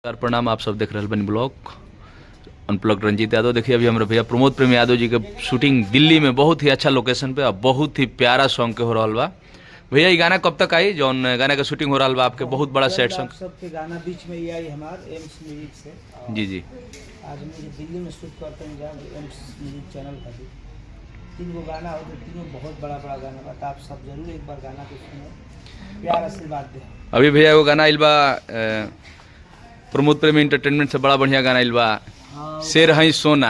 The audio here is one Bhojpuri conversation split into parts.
प्रणाम, आप सब देख रहे बनी ब्लॉग अनप्लग्ड रंजीत यादव। देखिए अभी हमारे भैया प्रमोद प्रेमी यादव जी के शूटिंग दिल्ली में बहुत ही अच्छा लोकेशन पे और बहुत ही प्यारा सॉन्ग के हो रहा बा। भैया ये गाना कब तक आई जौन गाना का शूटिंग हो रहा बा आपके बहुत बड़ा सेट सॉन्ग सबके गाना बीच में ये आई हमारे एम्स म्यूजिक से। जी जी आज हम दिल्ली में शूट करते हैं जहाँ एम्स म्यूजिक चैनल का भी 3 गो गाना हो तो तीनों बहुत बड़ा बड़ा गाना बता। आप सब जरूर एक बार गाना को सुनो, प्यार आशीर्वाद दे। अभी भैया वो गाना आइल बा प्रमोद प्रेमी इंटरटेनमेंट से बड़ा बढ़िया गाना आइल बा शेर हई सोना।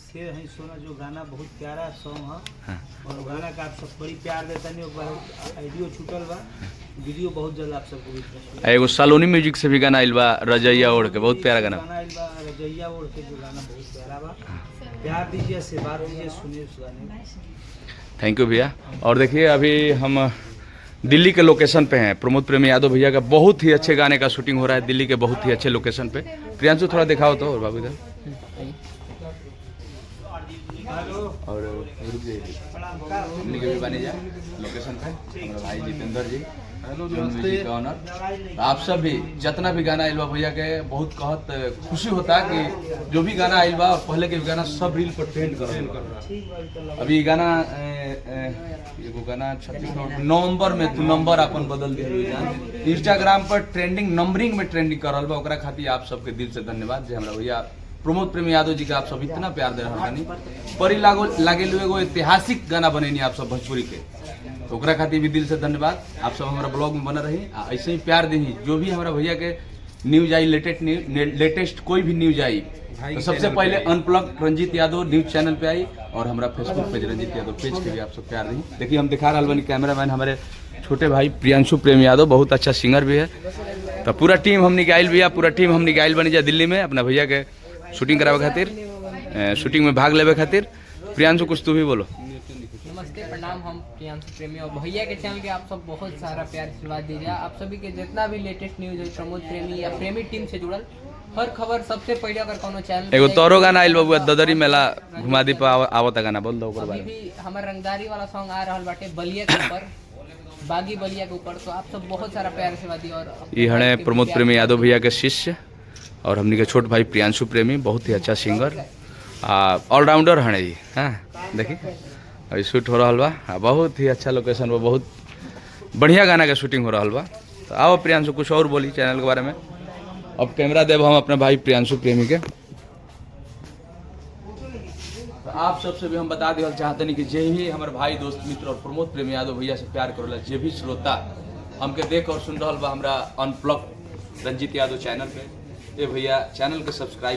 शेर हई सोना जो गाना बहुत प्यारा सॉन्ग है। हाँ। और गाना का आप सब बड़ी प्यार देता नहीं। एक बार आइडियो छूटल बा, वीडियो बहुत जल्द आप सबको बीच में। एगो सलोनी म्यूजिक से भी गाना आइल बा रजैया ओढ़ के, बहुत प्यारा गाना आइल बा रजैया ओढ़ के, जो गाना बहुत प्यारा बा। प्यार दीजिए, आशीर्वाद दीजिए, सुनिए उस गाने। थैंक यू भैया। और देखिए अभी हम दिल्ली के लोकेशन पे हैं। प्रमोद प्रेमी यादव भैया का बहुत ही अच्छे गाने का शूटिंग हो रहा है दिल्ली के बहुत ही अच्छे लोकेशन पे। प्रियांशु थोड़ा दिखाओ तो, और बाबू इधर और भी बने जा लोकेशन पे हमारे भाई जितेंद्र जी, म्यूजिक का ऑनर। आप सब भी जितना भी गाना आइल बा भैया के बहुत कहत खुशी होता है कि जो भी गाना आइल बा पहले के गाना सब रील पर ट्रेंड कर रहा। अभी गाना एगो गाना 36 नवंबर में तू नंबर अपन बदल दिया इंस्टाग्राम पर ट्रेंडिंग नंबरिंग में ट्रेंडिंग कर रहा बा। ओकरा खातिर आप सबके दिल से धन्यवाद जे हमरा भैया प्रमोद प्रेमी यादव जी के आप सब इतना प्यार दे रहा बानी। परी लागे एगो ऐतिहासिक गाना बनेनी आप सब भोजपुरी के, तो ओकरा खातिर भी दिल से धन्यवाद। आप सब हमारा ब्लॉग में बना रही, ऐसे ही प्यार दी। जो भी हमारा भैया के न्यूज आई लेटेस्ट कोई भी न्यूज आई तो सबसे पहले unplugged Ranjeet Yadav news channel पे आई और हमारा Facebook page Ranjeet Yadav page के भी आप सब प्यार दी। देखिए हम दिखा रहा बनी कैमरामैन हमारे छोटे भाई प्रियांशु प्रेमी यादव, बहुत अच्छा सिंगर भी है। तो पूरा टीम हमने आइल भी, पूरा टीम हमने आइल बनी जा दिल्ली में अपना भैया के शूटिंग करावे खातिर, शूटिंग में भाग लेवे खातिर। प्रियांशु कुछ तू भी बोलो। नमस्ते प्रणाम, हम प्रियांशु प्रेमी और भैया के चैनल के आप सब बहुत सारा प्यार आशीर्वाद दीजिए। आप सभी के जितना भी लेटेस्ट न्यूज है प्रमोद प्रेमी या प्रेमी टीम से जुड़ल हर खबर सबसे पहले अगर कोनो चैनल एगो तोरो गाना आइल बाबू ददरी मेला घुमा दी पा आवता गाना बोल दो ओकर बारे में। अभी हमार रंगदारी वाला सॉन्ग आ रहल बाटे बलिया के ऊपर, बागी बलिया के ऊपर। तो आप सब बहुत सारा प्यार आशीर्वाद दिए। और ये हणे प्रमोद प्रेमी यादव भैया के शिष्य और हमने के छोट भाई प्रियांशु प्रेमी, बहुत ही अच्छा सिंगर ऑलराउंडर हणे जी। हाँ देखिए अभी शूट हो रहा बा, बहुत ही अच्छा लोकेशन बा, बहुत बढ़िया गाना का शूटिंग हो रहा बा। तो आओ प्रियांशु कुछ और बोली चैनल के बारे में। अब कैमरा देव हम अपने भाई प्रियांशु प्रेमी के। तो आप सबसे भी हम बता दिया चाहते नहीं कि जे भी हमारे भाई दोस्त मित्र और प्रमोद प्रेमी यादव भैया से प्यार करोला, जे भी श्रोता हमके देख और सुन रहा बा हमरा अनप्लग्ड रंजीत यादव चैनल पे, ये भैया चैनल के सब्सक्राइब